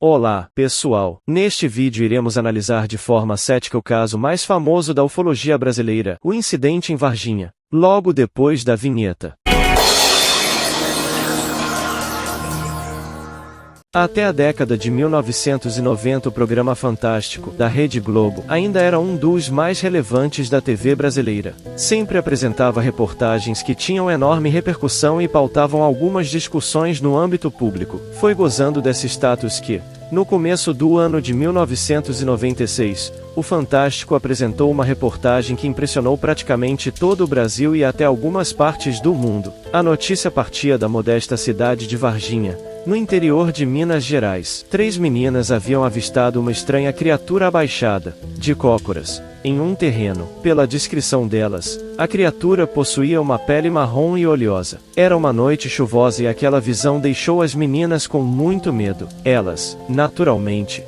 Olá, pessoal! Neste vídeo iremos analisar de forma cética o caso mais famoso da ufologia brasileira, o incidente em Varginha, logo depois da vinheta. Até a década de 1990 o programa Fantástico, da Rede Globo, ainda era um dos mais relevantes da TV brasileira. Sempre apresentava reportagens que tinham enorme repercussão e pautavam algumas discussões no âmbito público. Foi gozando desse status que, no começo do ano de 1996, o Fantástico apresentou uma reportagem que impressionou praticamente todo o Brasil e até algumas partes do mundo. A notícia partia da modesta cidade de Varginha, no interior de Minas Gerais. 3 meninas haviam avistado uma estranha criatura abaixada, de cócoras, em um terreno. Pela descrição delas, a criatura possuía uma pele marrom e oleosa. Era uma noite chuvosa e aquela visão deixou as meninas com muito medo. Elas, naturalmente,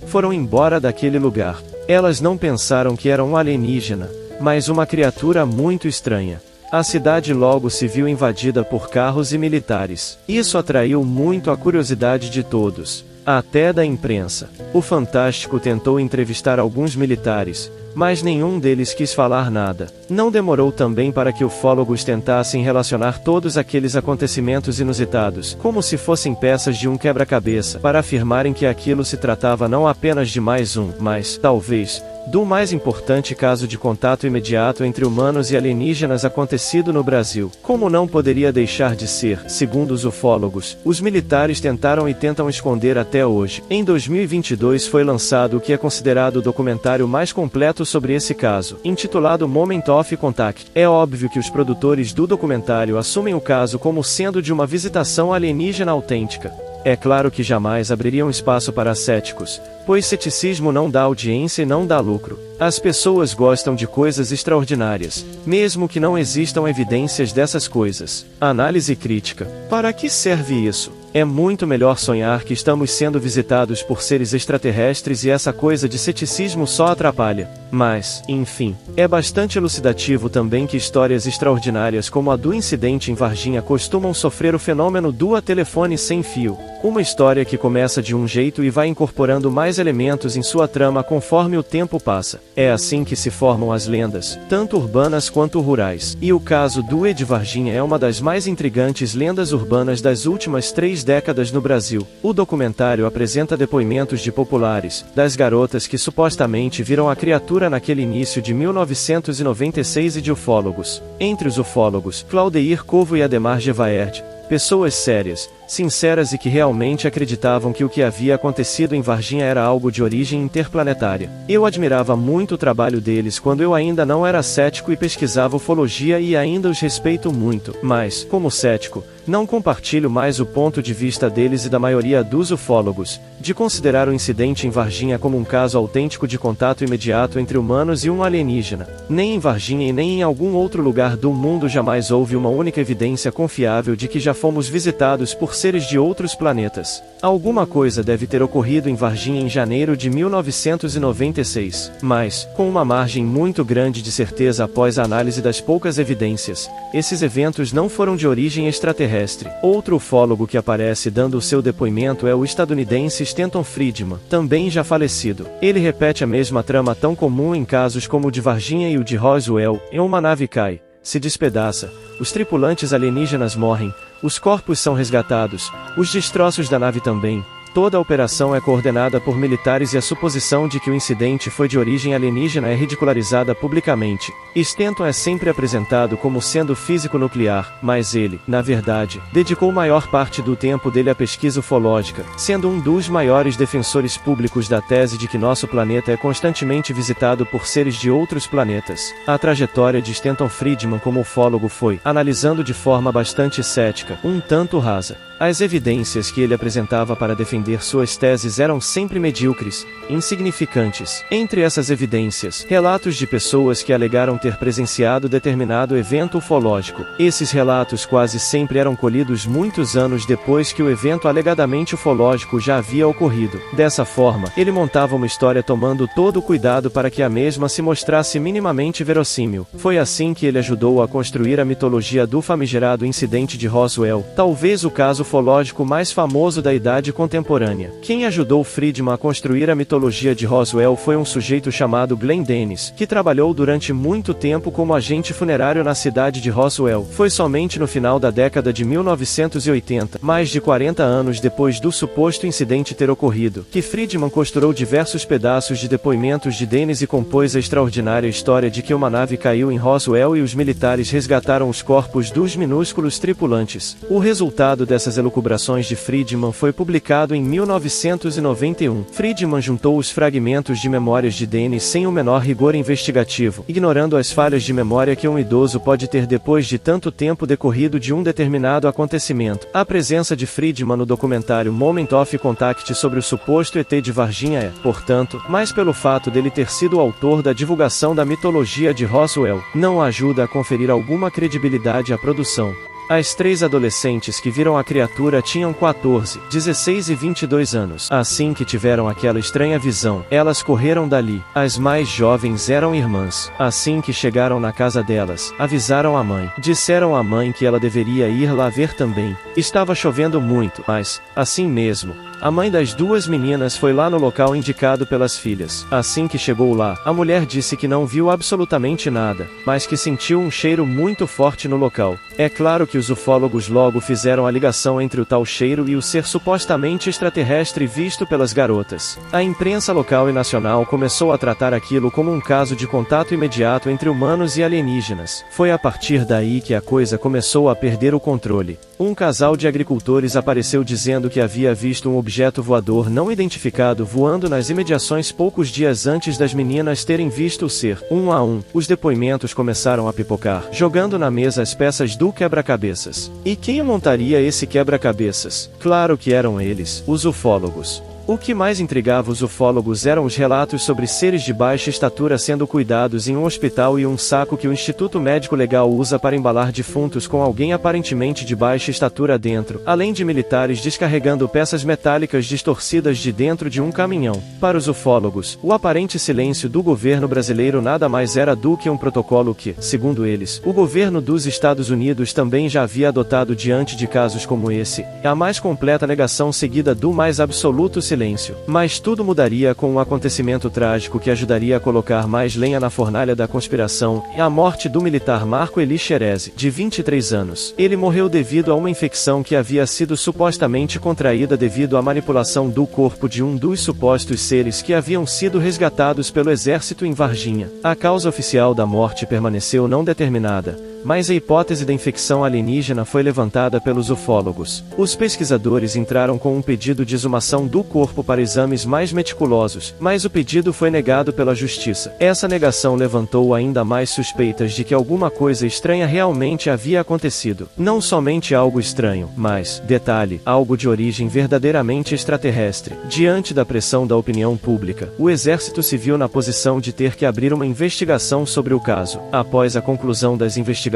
foram embora daquele lugar. Elas não pensaram que era um alienígena, mas uma criatura muito estranha. A cidade logo se viu invadida por carros e militares. Isso atraiu muito a curiosidade de todos, até da imprensa. O Fantástico tentou entrevistar alguns militares, mas nenhum deles quis falar nada. Não demorou também para que ufólogos tentassem relacionar todos aqueles acontecimentos inusitados, como se fossem peças de um quebra-cabeça, para afirmarem que aquilo se tratava não apenas de mais um, mas, talvez, do mais importante caso de contato imediato entre humanos e alienígenas acontecido no Brasil. Como não poderia deixar de ser, segundo os ufólogos, os militares tentaram e tentam esconder até hoje. Em 2022 foi lançado o que é considerado o documentário mais completo sobre esse caso, intitulado Moment of Contact. É óbvio que os produtores do documentário assumem o caso como sendo de uma visitação alienígena autêntica. É claro que jamais abririam espaço para céticos, pois ceticismo não dá audiência e não dá lucro. As pessoas gostam de coisas extraordinárias, mesmo que não existam evidências dessas coisas. Análise crítica. Para que serve isso? É muito melhor sonhar que estamos sendo visitados por seres extraterrestres e essa coisa de ceticismo só atrapalha. Mas, enfim, é bastante elucidativo também que histórias extraordinárias como a do incidente em Varginha costumam sofrer o fenômeno do telefone sem fio. Uma história que começa de um jeito e vai incorporando mais elementos em sua trama conforme o tempo passa. É assim que se formam as lendas, tanto urbanas quanto rurais. E o caso do de Varginha é uma das mais intrigantes lendas urbanas das últimas 3 décadas no Brasil. O documentário apresenta depoimentos de populares, das garotas que supostamente viram a criatura naquele início de 1996 e de ufólogos. Entre os ufólogos, Claudeir Covo e Ademar Gevaert, pessoas sérias, sinceras e que realmente acreditavam que o que havia acontecido em Varginha era algo de origem interplanetária. Eu admirava muito o trabalho deles quando eu ainda não era cético e pesquisava ufologia e ainda os respeito muito, mas, como cético, não compartilho mais o ponto de vista deles e da maioria dos ufólogos, de considerar o incidente em Varginha como um caso autêntico de contato imediato entre humanos e um alienígena. Nem em Varginha e nem em algum outro lugar do mundo jamais houve uma única evidência confiável de que já fomos visitados por seres de outros planetas. Alguma coisa deve ter ocorrido em Varginha em janeiro de 1996, mas, com uma margem muito grande de certeza após a análise das poucas evidências, esses eventos não foram de origem extraterrestre. Outro ufólogo que aparece dando o seu depoimento é o estadunidense Stanton Friedman, também já falecido. Ele repete a mesma trama tão comum em casos como o de Varginha e o de Roswell. Uma nave cai, se despedaça, os tripulantes alienígenas morrem, os corpos são resgatados, os destroços da nave também. Toda a operação é coordenada por militares e a suposição de que o incidente foi de origem alienígena é ridicularizada publicamente. Stanton é sempre apresentado como sendo físico nuclear, mas ele, na verdade, dedicou maior parte do tempo dele à pesquisa ufológica, sendo um dos maiores defensores públicos da tese de que nosso planeta é constantemente visitado por seres de outros planetas. A trajetória de Stanton Friedman como ufólogo foi, analisando de forma bastante cética, um tanto rasa. As evidências que ele apresentava para defender suas teses eram sempre medíocres, insignificantes. Entre essas evidências, relatos de pessoas que alegaram ter presenciado determinado evento ufológico. Esses relatos quase sempre eram colhidos muitos anos depois que o evento alegadamente ufológico já havia ocorrido. Dessa forma, ele montava uma história tomando todo o cuidado para que a mesma se mostrasse minimamente verossímil. Foi assim que ele ajudou a construir a mitologia do famigerado incidente de Roswell. Talvez o caso ufológico mais famoso da idade contemporânea. Quem ajudou Friedman a construir a mitologia de Roswell foi um sujeito chamado Glenn Dennis, que trabalhou durante muito tempo como agente funerário na cidade de Roswell. Foi somente no final da década de 1980, mais de 40 anos depois do suposto incidente ter ocorrido, que Friedman costurou diversos pedaços de depoimentos de Dennis e compôs a extraordinária história de que uma nave caiu em Roswell e os militares resgataram os corpos dos minúsculos tripulantes. O resultado dessas elucubrações de Friedman foi publicado em 1991. Friedman juntou os fragmentos de memórias de Dennis sem o menor rigor investigativo, ignorando as falhas de memória que um idoso pode ter depois de tanto tempo decorrido de um determinado acontecimento. A presença de Friedman no documentário Moment of Contact sobre o suposto ET de Varginha é, portanto, mais pelo fato dele ter sido o autor da divulgação da mitologia de Roswell, não ajuda a conferir alguma credibilidade à produção. As três adolescentes que viram a criatura tinham 14, 16 e 22 anos. Assim que tiveram aquela estranha visão, elas correram dali. As mais jovens eram irmãs. Assim que chegaram na casa delas, avisaram a mãe. Disseram à mãe que ela deveria ir lá ver também. Estava chovendo muito, mas, assim mesmo, a mãe das duas meninas foi lá no local indicado pelas filhas. Assim que chegou lá, a mulher disse que não viu absolutamente nada, mas que sentiu um cheiro muito forte no local. É claro que os ufólogos logo fizeram a ligação entre o tal cheiro e o ser supostamente extraterrestre visto pelas garotas. A imprensa local e nacional começou a tratar aquilo como um caso de contato imediato entre humanos e alienígenas. Foi a partir daí que a coisa começou a perder o controle. Um casal de agricultores apareceu dizendo que havia visto um objeto voador não identificado voando nas imediações poucos dias antes das meninas terem visto o ser. Um a um, os depoimentos começaram a pipocar, jogando na mesa as peças do quebra-cabeças. E quem montaria esse quebra-cabeças? Claro que eram eles, os ufólogos. O que mais intrigava os ufólogos eram os relatos sobre seres de baixa estatura sendo cuidados em um hospital e um saco que o Instituto Médico Legal usa para embalar defuntos com alguém aparentemente de baixa estatura dentro, além de militares descarregando peças metálicas distorcidas de dentro de um caminhão. Para os ufólogos, o aparente silêncio do governo brasileiro nada mais era do que um protocolo que, segundo eles, o governo dos Estados Unidos também já havia adotado diante de casos como esse, a mais completa negação seguida do mais absoluto silêncio. Mas tudo mudaria com um acontecimento trágico que ajudaria a colocar mais lenha na fornalha da conspiração, a morte do militar Marco Eli Scherezi, de 23 anos. Ele morreu devido a uma infecção que havia sido supostamente contraída devido à manipulação do corpo de um dos supostos seres que haviam sido resgatados pelo exército em Varginha. A causa oficial da morte permaneceu não determinada, mas a hipótese da infecção alienígena foi levantada pelos ufólogos. Os pesquisadores entraram com um pedido de exumação do corpo para exames mais meticulosos, mas o pedido foi negado pela justiça. Essa negação levantou ainda mais suspeitas de que alguma coisa estranha realmente havia acontecido. Não somente algo estranho, mas, detalhe, algo de origem verdadeiramente extraterrestre. Diante da pressão da opinião pública, o Exército se viu na posição de ter que abrir uma investigação sobre o caso. Após a conclusão das investigações,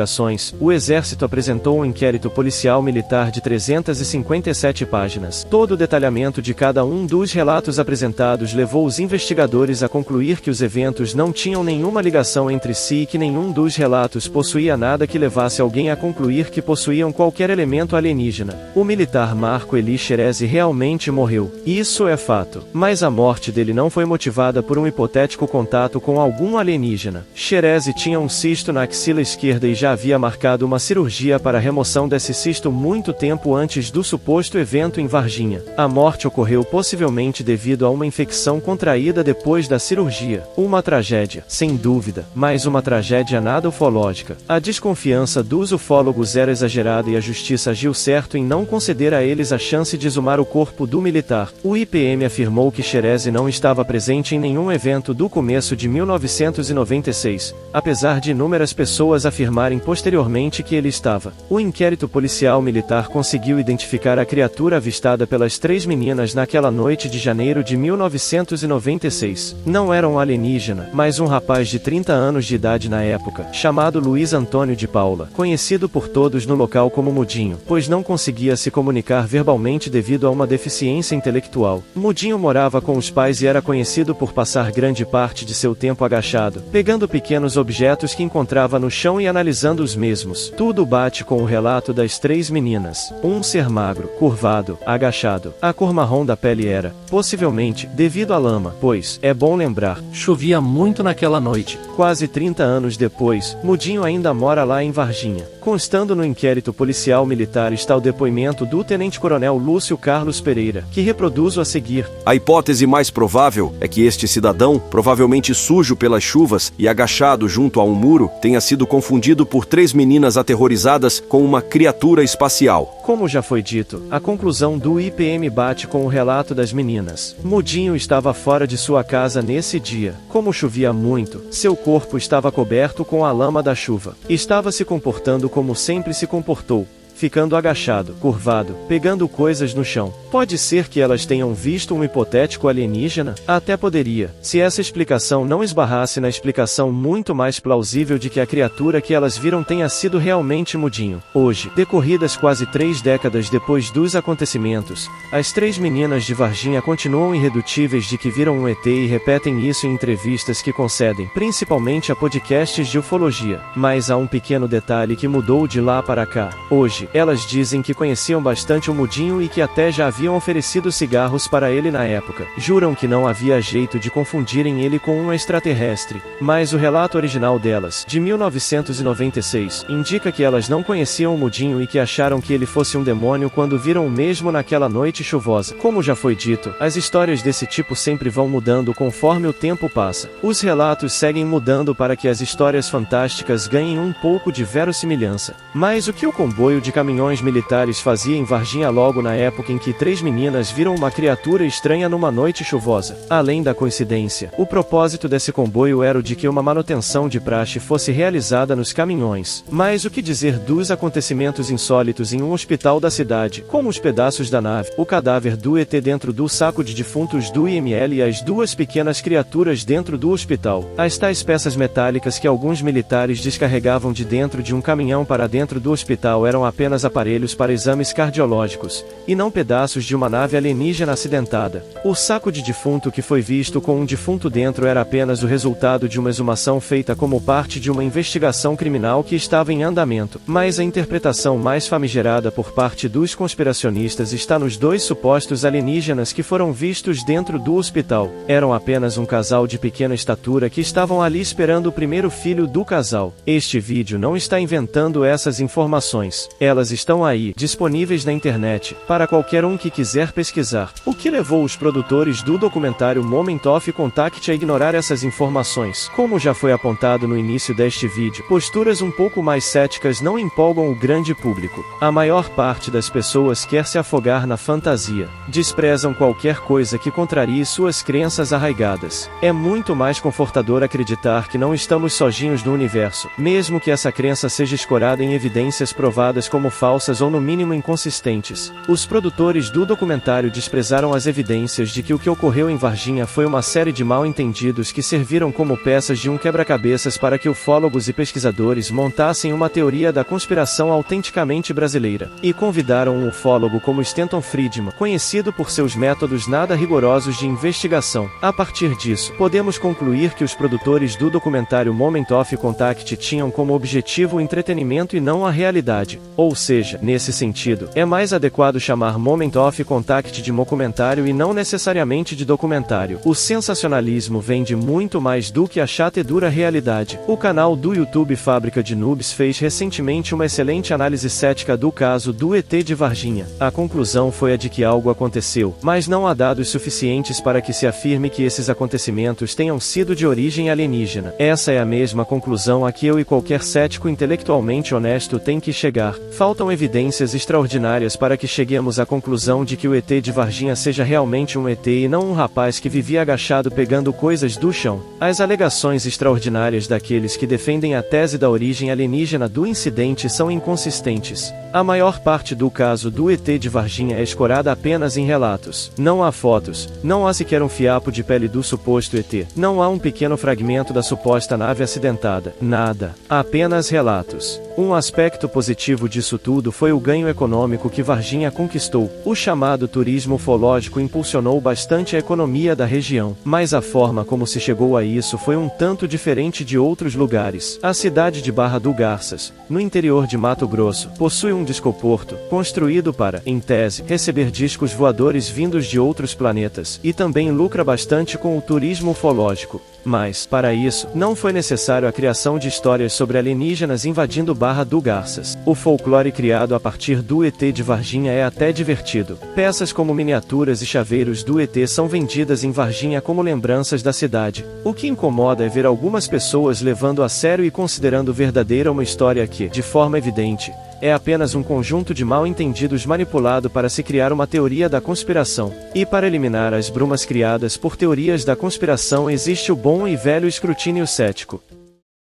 o Exército apresentou um inquérito policial militar de 357 páginas. Todo o detalhamento de cada um dos relatos apresentados levou os investigadores a concluir que os eventos não tinham nenhuma ligação entre si e que nenhum dos relatos possuía nada que levasse alguém a concluir que possuíam qualquer elemento alienígena. O militar Marco Eli Scherezi realmente morreu. Isso é fato. Mas a morte dele não foi motivada por um hipotético contato com algum alienígena. Scherezi tinha um cisto na axila esquerda e já havia marcado uma cirurgia para a remoção desse cisto muito tempo antes do suposto evento em Varginha. A morte ocorreu possivelmente devido a uma infecção contraída depois da cirurgia. Uma tragédia, sem dúvida, mas uma tragédia nada ufológica. A desconfiança dos ufólogos era exagerada e a justiça agiu certo em não conceder a eles a chance de exumar o corpo do militar. O IPM afirmou que Scherezi não estava presente em nenhum evento do começo de 1996, apesar de inúmeras pessoas afirmarem posteriormente que ele estava. O inquérito policial militar conseguiu identificar a criatura avistada pelas três meninas naquela noite de janeiro de 1996. Não era um alienígena, mas um rapaz de 30 anos de idade na época, chamado Luiz Antônio de Paula, conhecido por todos no local como Mudinho, pois não conseguia se comunicar verbalmente devido a uma deficiência intelectual. Mudinho morava com os pais e era conhecido por passar grande parte de seu tempo agachado, pegando pequenos objetos que encontrava no chão e analisando analisando os mesmos, tudo bate com o relato das 3 meninas. Um ser magro, curvado, agachado. A cor marrom da pele era, possivelmente, devido à lama, pois, é bom lembrar, chovia muito naquela noite. Quase 30 anos depois, Mudinho ainda mora lá em Varginha. Constando no inquérito policial militar está o depoimento do tenente-coronel Lúcio Carlos Pereira, que reproduzo a seguir. A hipótese mais provável é que este cidadão, provavelmente sujo pelas chuvas e agachado junto a um muro, tenha sido confundido por 3 meninas aterrorizadas com uma criatura espacial. Como já foi dito, a conclusão do IPM bate com o relato das meninas. Mudinho estava fora de sua casa nesse dia. Como chovia muito, seu corpo estava coberto com a lama da chuva. Estava se comportando como sempre se comportou, ficando agachado, curvado, pegando coisas no chão. Pode ser que elas tenham visto um hipotético alienígena? Até poderia, se essa explicação não esbarrasse na explicação muito mais plausível de que a criatura que elas viram tenha sido realmente Mudinho. Hoje, decorridas quase 3 décadas depois dos acontecimentos, as 3 meninas de Varginha continuam irredutíveis de que viram um ET e repetem isso em entrevistas que concedem, principalmente a podcasts de ufologia. Mas há um pequeno detalhe que mudou de lá para cá. Hoje, elas dizem que conheciam bastante o Mudinho e que até já haviam oferecido cigarros para ele na época. Juram que não havia jeito de confundirem ele com um extraterrestre, mas o relato original delas, de 1996, indica que elas não conheciam o Mudinho e que acharam que ele fosse um demônio quando viram o mesmo naquela noite chuvosa. Como já foi dito, as histórias desse tipo sempre vão mudando conforme o tempo passa. Os relatos seguem mudando para que as histórias fantásticas ganhem um pouco de verossimilhança. Mas o que o comboio de caminhões militares fazia em Varginha logo na época em que 3 meninas viram uma criatura estranha numa noite chuvosa? Além da coincidência, o propósito desse comboio era o de que uma manutenção de praxe fosse realizada nos caminhões. Mas o que dizer dos acontecimentos insólitos em um hospital da cidade, como os pedaços da nave, o cadáver do ET dentro do saco de defuntos do IML e as 2 pequenas criaturas dentro do hospital? As tais peças metálicas que alguns militares descarregavam de dentro de um caminhão para dentro do hospital eram apenas aparelhos para exames cardiológicos, e não pedaços de uma nave alienígena acidentada. O saco de defunto que foi visto com um defunto dentro era apenas o resultado de uma exumação feita como parte de uma investigação criminal que estava em andamento. Mas a interpretação mais famigerada por parte dos conspiracionistas está nos 2 supostos alienígenas que foram vistos dentro do hospital. Eram apenas um casal de pequena estatura que estavam ali esperando o primeiro filho do casal. Este vídeo não está inventando essas informações. Elas estão aí, disponíveis na internet, para qualquer um que quiser pesquisar. O que levou os produtores do documentário Moment of Contact a ignorar essas informações? Como já foi apontado no início deste vídeo, posturas um pouco mais céticas não empolgam o grande público. A maior parte das pessoas quer se afogar na fantasia. Desprezam qualquer coisa que contrarie suas crenças arraigadas. É muito mais confortador acreditar que não estamos sozinhos no universo, mesmo que essa crença seja escorada em evidências provadas como falsas ou no mínimo inconsistentes. Os produtores do documentário desprezaram as evidências de que o que ocorreu em Varginha foi uma série de mal-entendidos que serviram como peças de um quebra-cabeças para que ufólogos e pesquisadores montassem uma teoria da conspiração autenticamente brasileira. E convidaram um ufólogo como Stanton Friedman, conhecido por seus métodos nada rigorosos de investigação. A partir disso, podemos concluir que os produtores do documentário Moment of Contact tinham como objetivo o entretenimento e não a realidade. Ou seja, nesse sentido, é mais adequado chamar Moment of Contact de mockumentário e não necessariamente de documentário. O sensacionalismo vem de muito mais do que a chata e dura realidade. O canal do YouTube Fábrica de Noobs fez recentemente uma excelente análise cética do caso do ET de Varginha. A conclusão foi a de que algo aconteceu, mas não há dados suficientes para que se afirme que esses acontecimentos tenham sido de origem alienígena. Essa é a mesma conclusão a que eu e qualquer cético intelectualmente honesto tem que chegar. Faltam evidências extraordinárias para que cheguemos à conclusão de que o ET de Varginha seja realmente um ET e não um rapaz que vivia agachado pegando coisas do chão. As alegações extraordinárias daqueles que defendem a tese da origem alienígena do incidente são inconsistentes. A maior parte do caso do ET de Varginha é escorada apenas em relatos. Não há fotos, não há sequer um fiapo de pele do suposto ET, não há um pequeno fragmento da suposta nave acidentada. Nada. Apenas relatos. Um aspecto positivo disso tudo foi o ganho econômico que Varginha conquistou. O chamado turismo ufológico impulsionou bastante a economia da região, mas a forma como se chegou a isso foi um tanto diferente de outros lugares. A cidade de Barra do Garças, no interior de Mato Grosso, possui um discoporto, construído para, em tese, receber discos voadores vindos de outros planetas, e também lucra bastante com o turismo ufológico. Mas, para isso, não foi necessário a criação de histórias sobre alienígenas invadindo Barra do Garças. O folclore criado a partir do ET de Varginha é até divertido. Peças como miniaturas e chaveiros do ET são vendidas em Varginha como lembranças da cidade. O que incomoda é ver algumas pessoas levando a sério e considerando verdadeira uma história que, de forma evidente, é apenas um conjunto de mal-entendidos manipulado para se criar uma teoria da conspiração. E para eliminar as brumas criadas por teorias da conspiração existe o bom e velho escrutínio cético.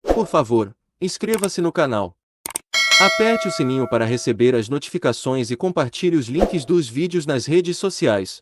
Por favor, inscreva-se no canal. Aperte o sininho para receber as notificações e compartilhe os links dos vídeos nas redes sociais.